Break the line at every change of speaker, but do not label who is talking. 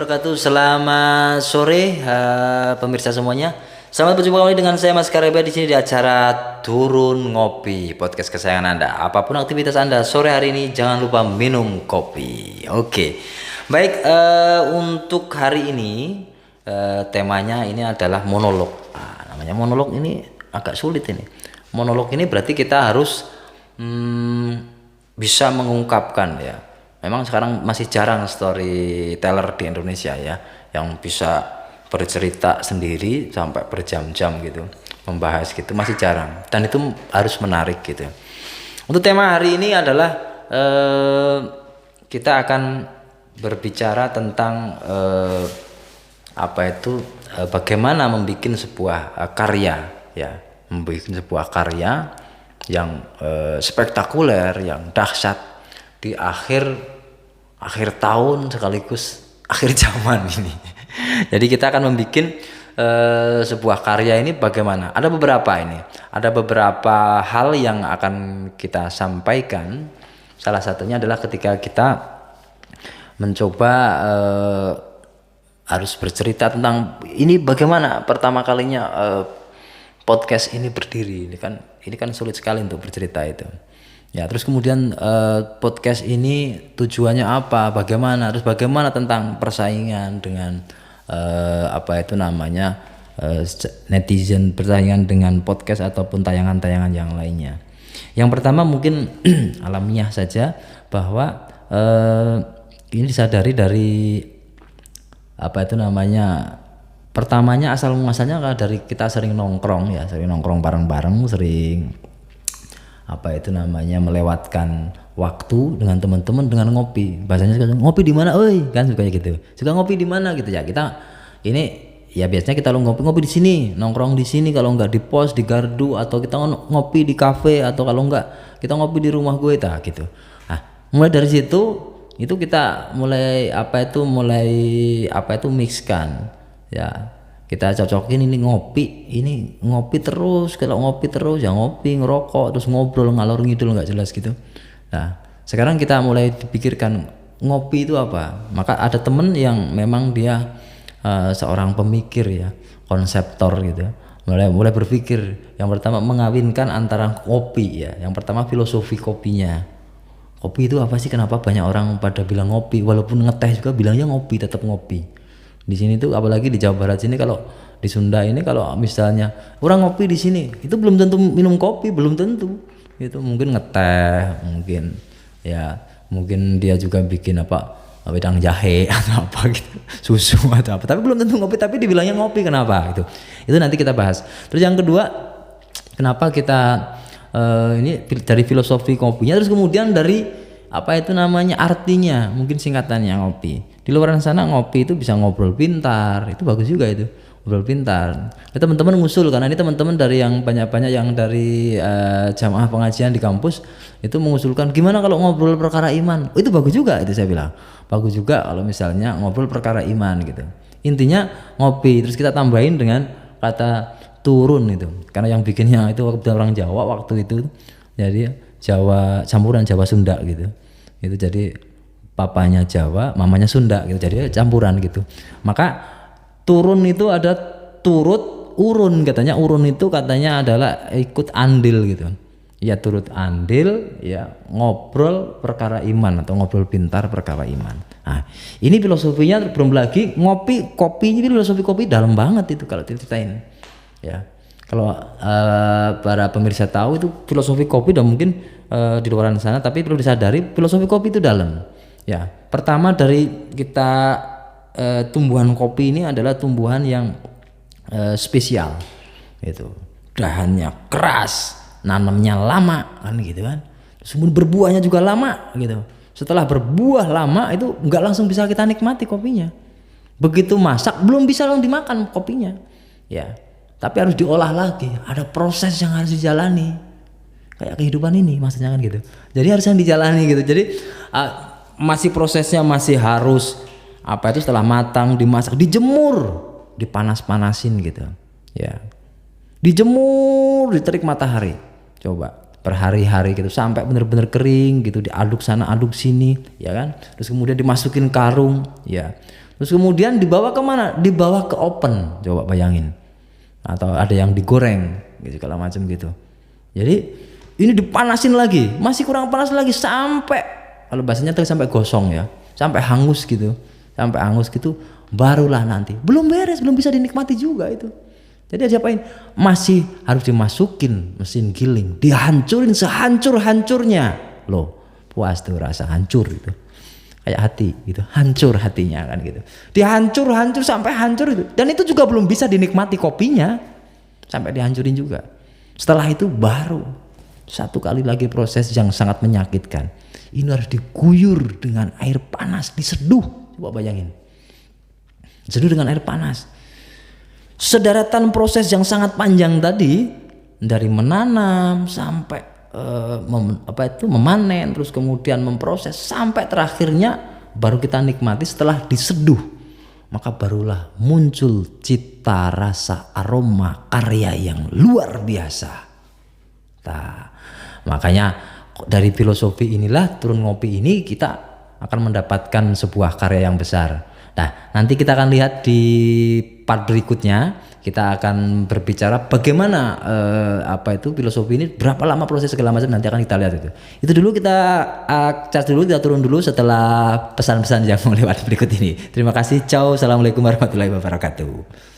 wabarakatuh. Selamat sore pemirsa semuanya. Selamat berjumpa kembali dengan saya Mas Kareba di sini di acara Turun Ngopi, podcast kesayangan Anda. Apapun aktivitas Anda sore hari ini jangan lupa minum kopi. Oke. Baik, untuk hari ini temanya ini adalah monolog. Namanya monolog ini agak sulit ini. Monolog ini berarti kita harus bisa mengungkapkan ya. Memang sekarang masih jarang storyteller di Indonesia ya yang bisa bercerita sendiri sampai berjam-jam gitu, membahas gitu, masih jarang, dan itu harus menarik gitu. Untuk tema hari ini adalah kita akan berbicara tentang bagaimana membuat sebuah karya ya, membuat sebuah karya yang spektakuler, yang dahsyat di akhir tahun sekaligus akhir zaman ini. Jadi kita akan membuat sebuah karya ini bagaimana? Ada beberapa hal yang akan kita sampaikan. Salah satunya adalah ketika kita mencoba harus bercerita tentang ini bagaimana pertama kalinya podcast ini berdiri. Ini kan sulit sekali untuk bercerita itu. Ya, terus kemudian podcast ini tujuannya apa, bagaimana tentang persaingan dengan netizen, persaingan dengan podcast ataupun tayangan-tayangan yang lainnya. Yang pertama mungkin alamiah saja bahwa ini disadari dari pertamanya asal muasalnya dari kita sering nongkrong bareng-bareng, sering melewatkan waktu dengan teman-teman dengan ngopi. Bahasanya ngopi di mana, oi, kan suka gitu. Suka ngopi di mana gitu ya. Kita ini ya biasanya kita ngopi di sini, nongkrong di sini, kalau enggak di pos, di gardu, atau kita ngopi di kafe, atau kalau enggak kita ngopi di rumah gue gitu. Nah, mulai dari situ itu kita mulai mixkan ya. Kita cocokin ini ngopi terus. Kalau ngopi terus ya ngopi, ngerokok, terus ngobrol ngalor ngidul nggak jelas gitu. Nah, sekarang kita mulai dipikirkan ngopi itu apa. Maka ada temen yang memang dia seorang pemikir ya, konseptor gitu. Mulai berpikir, yang pertama mengawinkan antara kopi ya. Yang pertama filosofi kopinya. Kopi itu apa sih? Kenapa banyak orang pada bilang ngopi, walaupun ngeteh juga bilangnya ngopi, tetap ngopi. Di sini tuh apalagi di Jawa Barat sini, kalau di Sunda ini kalau misalnya orang ngopi di sini itu belum tentu minum kopi, belum tentu. Itu mungkin ngeteh, mungkin dia juga bikin wedang jahe atau apa gitu, susu atau apa. Tapi belum tentu ngopi, tapi dibilangnya ngopi, kenapa gitu. Itu nanti kita bahas. Terus yang kedua, kenapa kita ini dari filosofi kopinya, terus kemudian dari artinya, mungkin singkatannya ngopi. Di luar sana ngopi itu bisa ngobrol pintar, itu bagus juga itu, ngobrol pintar. Teman-teman ngusul, karena ini teman-teman dari yang banyak yang dari jamaah pengajian di kampus itu mengusulkan gimana kalau ngobrol perkara iman. Itu bagus juga, itu saya bilang bagus juga kalau misalnya ngobrol perkara iman gitu. Intinya ngopi, terus kita tambahin dengan kata turun itu, karena yang bikinnya itu orang Jawa waktu itu, jadi Jawa campuran Jawa Sunda gitu. Itu jadi papanya Jawa, mamanya Sunda gitu, jadi campuran gitu. Maka turun itu ada turut, urun, katanya urun itu katanya adalah ikut andil gitu. Ya turut andil ya, ngobrol perkara iman atau ngobrol pintar perkara iman. Nah, ini filosofinya. Belum lagi kopi ini filosofi kopi dalam banget itu kalau diceritain. Ya. Kalau para pemirsa tahu itu filosofi kopi dan mungkin di luar sana, tapi perlu disadari filosofi kopi itu dalam. Ya, pertama dari kita tumbuhan kopi ini adalah tumbuhan yang spesial, gitu. Dahannya keras, nanamnya lama, kan gitu kan. Kemudian berbuahnya juga lama, gitu. Setelah berbuah lama itu nggak langsung bisa kita nikmati kopinya. Begitu masak belum bisa langsung dimakan kopinya, ya. Tapi harus diolah lagi, ada proses yang harus dijalani. Kayak kehidupan ini maksudnya kan gitu. Jadi harus yang dijalani gitu. Jadi masih prosesnya masih harus setelah matang dimasak, dijemur, dipanas-panasin gitu ya, dijemur, diterik matahari. Coba berhari-hari gitu sampai bener-bener kering gitu, diaduk sana aduk sini ya kan, terus kemudian dimasukin karung ya, terus kemudian dibawa kemana, dibawa ke oven, coba bayangin, atau ada yang digoreng gitu segala macam gitu. Jadi ini dipanasin lagi, masih kurang panas lagi sampai, kalau bahasanya tuh sampai gosong ya, sampai hangus gitu, barulah nanti, belum beres, belum bisa dinikmati juga itu. Jadi diapain? Masih harus dimasukin mesin giling, dihancurin sehancur-hancurnya. Loh, puas tuh rasa hancur itu. Kayak hati gitu, hancur hatinya kan gitu. Dihancur-hancur sampai hancur itu. Dan itu juga belum bisa dinikmati kopinya. Sampai dihancurin juga. Setelah itu baru satu kali lagi proses yang sangat menyakitkan. Ini harus diguyur dengan air panas, diseduh. Coba bayangin. Diseduh dengan air panas. Sederetan proses yang sangat panjang tadi, dari menanam sampai memanen, terus kemudian memproses sampai terakhirnya baru kita nikmati setelah diseduh, maka barulah muncul cita rasa aroma karya yang luar biasa. Nah, makanya dari filosofi inilah Turun Ngopi ini kita akan mendapatkan sebuah karya yang besar. Nah, nanti kita akan lihat di part berikutnya, kita akan berbicara bagaimana filosofi ini, berapa lama proses segala macam, nanti akan kita lihat itu. Itu dulu kita charge dulu, kita turun dulu setelah pesan-pesan yang mau lewat berikut ini. Terima kasih, ciao, assalamualaikum warahmatullahi wabarakatuh.